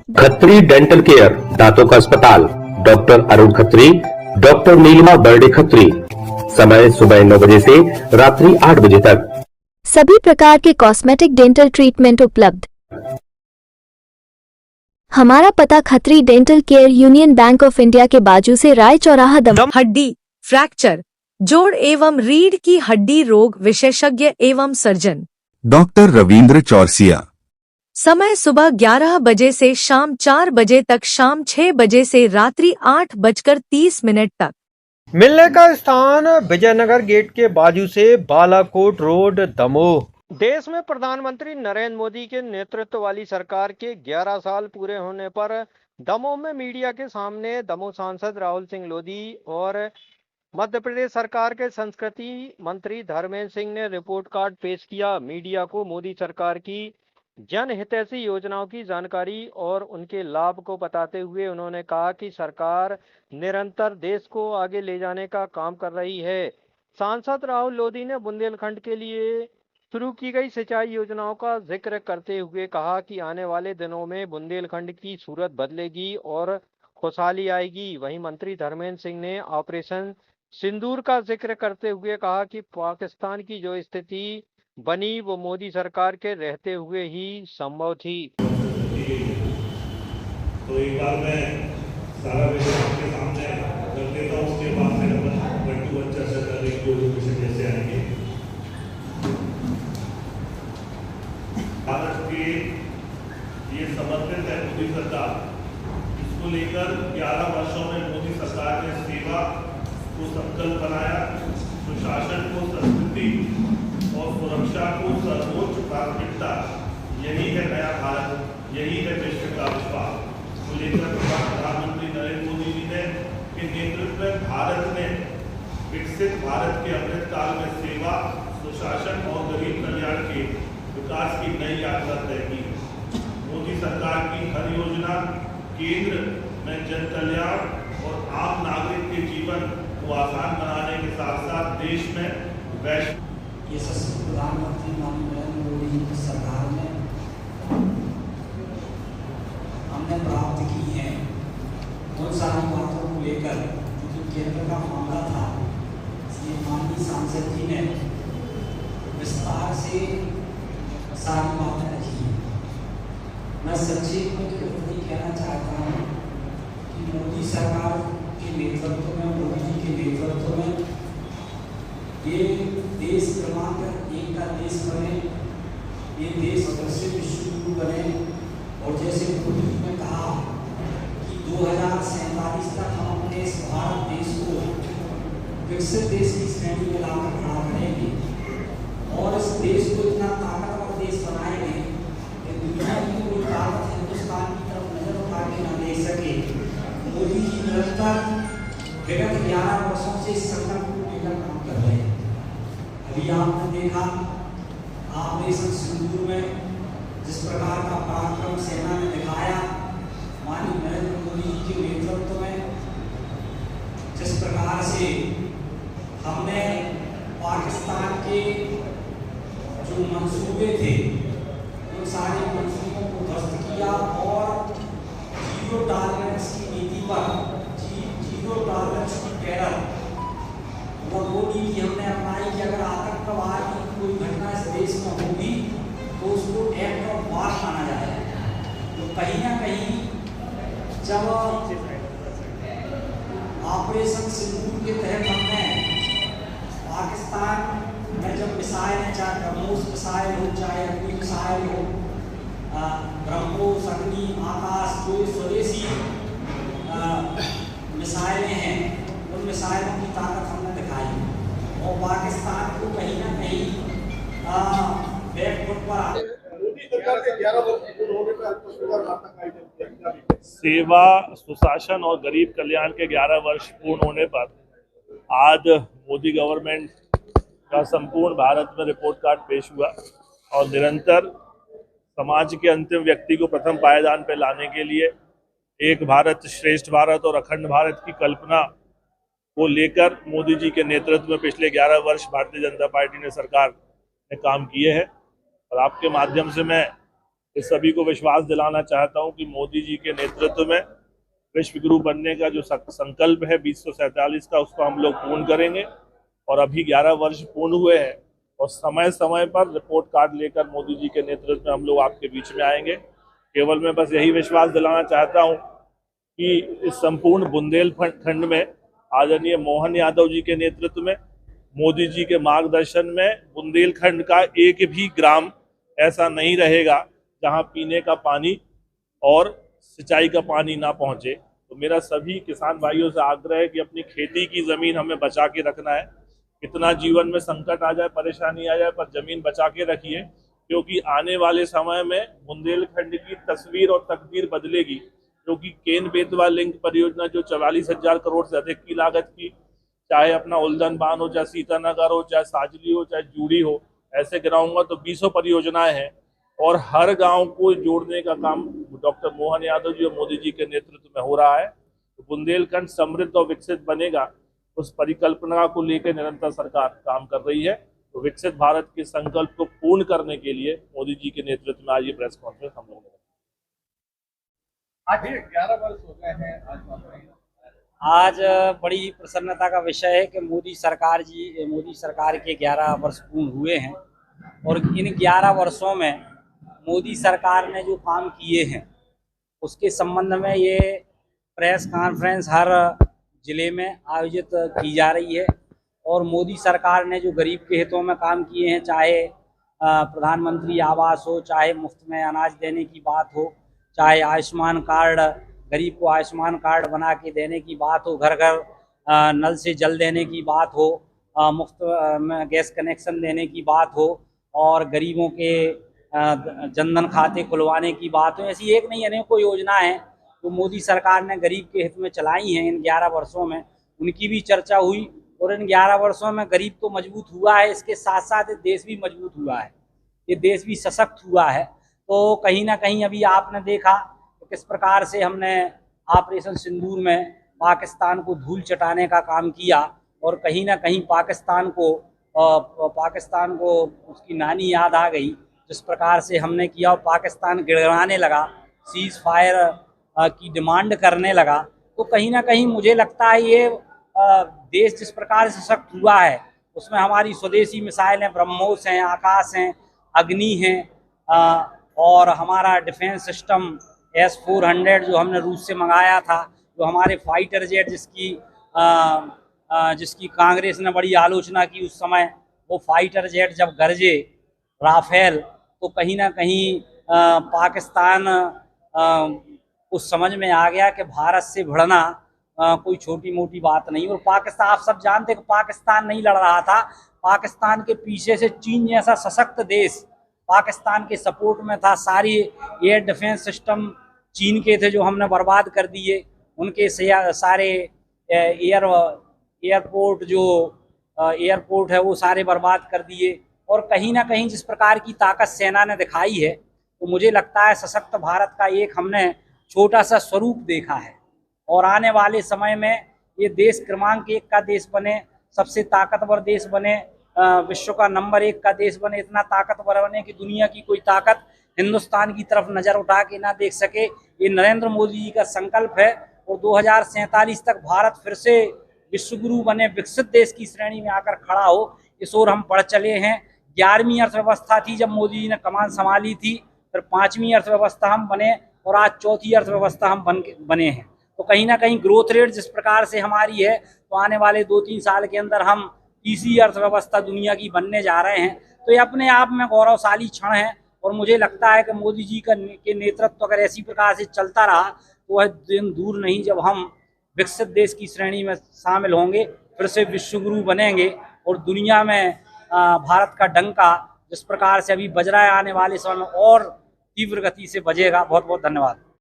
Khatri dental care, दांतों का अस्पताल, डॉक्टर अरुण खत्री, डॉक्टर नीलिमा बर्डे खत्री। समय सुबह 9 बजे से रात्रि 8 बजे तक। सभी प्रकार के कॉस्मेटिक डेंटल ट्रीटमेंट उपलब्ध। हमारा पता Khatri dental care, union bank of India के बाजू से राय चौराहा, दम। हड्डी, फ्रैक्चर, जोड़ एवं रीढ़ की हड्डी रोग विशेषज्ञ एवं सर्जन डॉक्टर रविंद्र चौरसिया। समय सुबह 11 बजे से शाम 4 बजे तक, शाम 6 बजे से रात्रि 8:30 तक। मिलने का स्थान विजयनगर गेट के बाजू से बालाकोट रोड, दमोह। देश में प्रधानमंत्री नरेंद्र मोदी के नेतृत्व वाली सरकार के 11 साल पूरे होने पर दमोह में मीडिया के सामने दमोह सांसद राहुल सिंह लोधी और मध्य प्रदेश सरकार के संस्कृति मंत्री धर्मेंद्र सिंह ने रिपोर्ट कार्ड पेश किया। मीडिया को मोदी सरकार की जनहितैषी योजनाओं की जानकारी और उनके लाभ को बताते हुए उन्होंने कहा कि सरकार निरंतर देश को आगे ले जाने का काम कर रही है। सांसद राहुल लोधी ने बुंदेलखंड के लिए शुरू की गई सिंचाई योजनाओं का जिक्र करते हुए कहा कि आने वाले दिनों में बुंदेलखंड की सूरत बदलेगी और खुशहाली आएगी। वहीं मंत्री धर्मेंद्र सिंह ने ऑपरेशन सिंदूर का जिक्र करते हुए कहा कि पाकिस्तान की जो स्थिति बनी वो मोदी सरकार के रहते हुए ही संभव थी। तो एक बार मैं सारा विषय आपके सामने रख देता हूँ, उसके बाद फिर अपन 1-to-1 चर्चा करेंगे जो विषय जैसे आएंगे। भारत के ये समर्पित है मोदी सरकार, इसको लेकर 11 वर्षों में मोदी सरकार ने सेवा को संकल्प बनाया, सुशासन को संस्कृति और सुरक्षा को सर्वोच्च प्राथमिकता। यही है नया भारत, यही है विश्व का विश्वास को लेकर प्रधानमंत्री नरेंद्र मोदी जी ने के नेतृत्व में भारत ने विकसित भारत के अमृत काल में सेवा, सुशासन और गरीब कल्याण के विकास की नई यात्रा तय की। मोदी सरकार की हर योजना केंद्र में जन कल्याण और आम नागरिक के जीवन को आसान बनाने के साथ साथ देश में वैश्विक यशस्वी प्रधानमंत्री नरेंद्र मोदी जी की सरकार ने हमने प्राप्त की है उन सारी बातों को लेकर जो केंद्र का मामला था, श्री माननीय सांसद जी ने विस्तार से सारी बातें रखी है। मैं संक्षेप में तो यही कहना चाहता हूँ कि मोदी सरकार के नेतृत्व में, मोदी जी के नेतृत्व में ये देश क्रमांक 1 का देश बने, ये देश अवश्य विश्व गुरु बने। और जैसे मोदी जी ने कहा कि 2047 तक हम अपने इस भारत देश को विकसित देश की श्रेणी में लाकर खड़ा करेंगे और इस देश को इतना ताकतवर देश बनाएंगे कि दुनिया की कोई ताकत हिंदुस्तान की तरफ नजर उठा के न देख सके। मोदी जी निरंतर विगत 11 वर्षों से इस संकल्प को लेकर काम कर रहे हैं। अभी आपने देखा ऑपरेशन सिंदूर में जिस प्रकार का पराक्रम सेना ने दिखाया, माननीय नरेंद्र मोदी जी के नेतृत्व में जिस प्रकार से हमने पाकिस्तान के जो मंसूबे थे उन सारे मंसूबों को ध्वस्त किया और जीरो टॉलरेंस की नीति पर, जीरो टॉलरेंस की टेरर और वो नीति हमने अपनाई कि अगर आतंकवाद की कोई घटना इस देश में होगी तो उसको एक्ट ऑफ वार माना जाएगा। तो कहीं ना कहीं जब ऑपरेशन सिंदूर के तहत हमने पाकिस्तान में जब मिसाइल, चाहे ब्रह्मोस मिसाइल हो, चाहे अग्नि मिसाइल हो, ब्रह्मोस, अग्नि, आकाश, जो स्वदेशी मिसाइलें हैं, उन मिसाइलों की ताकत हमने दिखाई और पाकिस्तान को कहीं ना कहीं बैकफुट पर सेवा, सुशासन और गरीब कल्याण के 11 वर्ष पूर्ण होने पर आज मोदी गवर्नमेंट का संपूर्ण भारत में रिपोर्ट कार्ड पेश हुआ और निरंतर समाज के अंतिम व्यक्ति को प्रथम पायदान पर लाने के लिए एक भारत श्रेष्ठ भारत और अखंड भारत की कल्पना को लेकर मोदी जी के नेतृत्व में पिछले 11 वर्ष भारतीय जनता पार्टी ने सरकार ने काम किए हैं। और आपके माध्यम से मैं इस सभी को विश्वास दिलाना चाहता हूं कि मोदी जी के नेतृत्व में विश्व गुरु बनने का जो संकल्प है 2047 का, उसको हम लोग पूर्ण करेंगे। और अभी 11 वर्ष पूर्ण हुए हैं और समय समय पर रिपोर्ट कार्ड लेकर मोदी जी के नेतृत्व में हम लोग आपके बीच में आएंगे। केवल मैं बस यही विश्वास दिलाना चाहता हूं कि इस संपूर्ण बुंदेलखंड में आदरणीय मोहन यादव जी के नेतृत्व में, मोदी जी के मार्गदर्शन में बुंदेलखंड का एक भी ग्राम ऐसा नहीं रहेगा जहां पीने का पानी और सिंचाई का पानी ना पहुंचे। तो मेरा सभी किसान भाइयों से आग्रह है कि अपनी खेती की जमीन हमें बचा के रखना है। कितना जीवन में संकट आ जाए, परेशानी आ जाए, पर जमीन बचा के रखिए, क्योंकि आने वाले समय में बुंदेलखंड की तस्वीर और तकदीर बदलेगी। क्योंकि केन बेतवा लिंक परियोजना जो 44,000 करोड़ से अधिक की लागत की, चाहे अपना उल्दन बांध हो, चाहे सीतानगर हो, चाहे साजली हो, चाहे जूड़ी हो, ऐसे गिनाऊंगा तो 20 परियोजनाएं हैं और हर गांव को जोड़ने का काम डॉक्टर मोहन यादव जी और मोदी जी के नेतृत्व में हो रहा है। तो बुंदेलखंड समृद्ध और विकसित बनेगा, उस परिकल्पना को लेकर निरंतर सरकार काम कर रही है। तो विकसित भारत के संकल्प को पूर्ण करने के लिए मोदी जी के नेतृत्व में आज ये प्रेस कॉन्फ्रेंस हम लोगों ने आज 11 वर्ष हो गए हैं। आज बड़ी प्रसन्नता का विषय है कि मोदी सरकार के 11 वर्ष पूर्ण हुए हैं और इन 11 वर्षों में मोदी सरकार ने जो काम किए हैं उसके संबंध में ये प्रेस कॉन्फ्रेंस हर जिले में आयोजित की जा रही है। और मोदी सरकार ने जो गरीब के हितों में काम किए हैं, चाहे प्रधानमंत्री आवास हो, चाहे मुफ्त में अनाज देने की बात हो, चाहे आयुष्मान कार्ड, गरीब को आयुष्मान कार्ड बना के देने की बात हो, घर घर नल से जल देने की बात हो, मुफ्त में गैस कनेक्शन देने की बात हो और गरीबों के जनधन खाते खुलवाने की बात हो, ऐसी एक नहीं अनेकों योजना है जो मोदी सरकार ने गरीब के हित में चलाई हैं। इन 11 वर्षों में उनकी भी चर्चा हुई और इन 11 वर्षों में गरीब तो मजबूत हुआ है, इसके साथ साथ देश भी मजबूत हुआ है, ये देश भी सशक्त हुआ है। तो कहीं ना कहीं अभी आपने देखा तो किस प्रकार से हमने ऑपरेशन सिंदूर में पाकिस्तान को धूल चटाने का काम किया और कहीं ना कहीं पाकिस्तान को उसकी नानी याद आ गई। जिस प्रकार से हमने किया और पाकिस्तान गिड़गिड़ाने लगा, सीज फायर की डिमांड करने लगा, तो कहीं ना कहीं मुझे लगता है ये देश जिस प्रकार से सशक्त हुआ है उसमें हमारी स्वदेशी मिसाइलें ब्रह्मोस हैं, आकाश हैं, अग्नि हैं और हमारा डिफेंस सिस्टम S-400 जो हमने रूस से मंगाया था, जो हमारे फाइटर जेट जिसकी कांग्रेस ने बड़ी आलोचना की उस समय, वो फाइटर जेट जब गरजे राफेल, तो कहीं ना कहीं पाकिस्तान उस समझ में आ गया कि भारत से भिड़ना कोई छोटी मोटी बात नहीं। और पाकिस्तान, आप सब जानते हैं कि पाकिस्तान नहीं लड़ रहा था, पाकिस्तान के पीछे से चीन जैसा सशक्त देश पाकिस्तान के सपोर्ट में था। सारी एयर डिफेंस सिस्टम चीन के थे जो हमने बर्बाद कर दिए, उनके सारे एयरपोर्ट है वो सारे बर्बाद कर दिए। और कहीं ना कहीं जिस प्रकार की ताकत सेना ने दिखाई है, तो मुझे लगता है सशक्त भारत का एक हमने छोटा सा स्वरूप देखा है और आने वाले समय में ये देश क्रमांक 1 का देश बने, सबसे ताकतवर देश बने, विश्व का नंबर 1 का देश बने, इतना ताकतवर बने कि दुनिया की कोई ताकत हिंदुस्तान की तरफ नज़र उठा के ना देख सके। ये नरेंद्र मोदी जी का संकल्प है और 2047 तक भारत फिर से विश्वगुरु बने, विकसित देश की श्रेणी में आकर खड़ा हो, इस ओर हम बढ़ चले हैं। 11वीं अर्थव्यवस्था थी जब मोदी जी ने कमान संभाली थी, फिर 5वीं अर्थव्यवस्था हम बने और आज 4थी अर्थव्यवस्था हम बने हैं। तो कहीं ना कहीं ग्रोथ रेट जिस प्रकार से हमारी है, तो आने वाले 2-3 साल के अंदर हम तीसरी अर्थव्यवस्था दुनिया की बनने जा रहे हैं। तो ये अपने आप में गौरवशाली क्षण है और मुझे लगता है कि मोदी जी के नेतृत्व अगर ऐसी प्रकार से चलता रहा तो वह दिन दूर नहीं जब हम विकसित देश की श्रेणी में शामिल होंगे, फिर से विश्वगुरु बनेंगे और दुनिया में भारत का डंका जिस प्रकार से अभी बज रहा है, आने वाले समय में और तीव्र गति से बजेगा। बहुत बहुत धन्यवाद।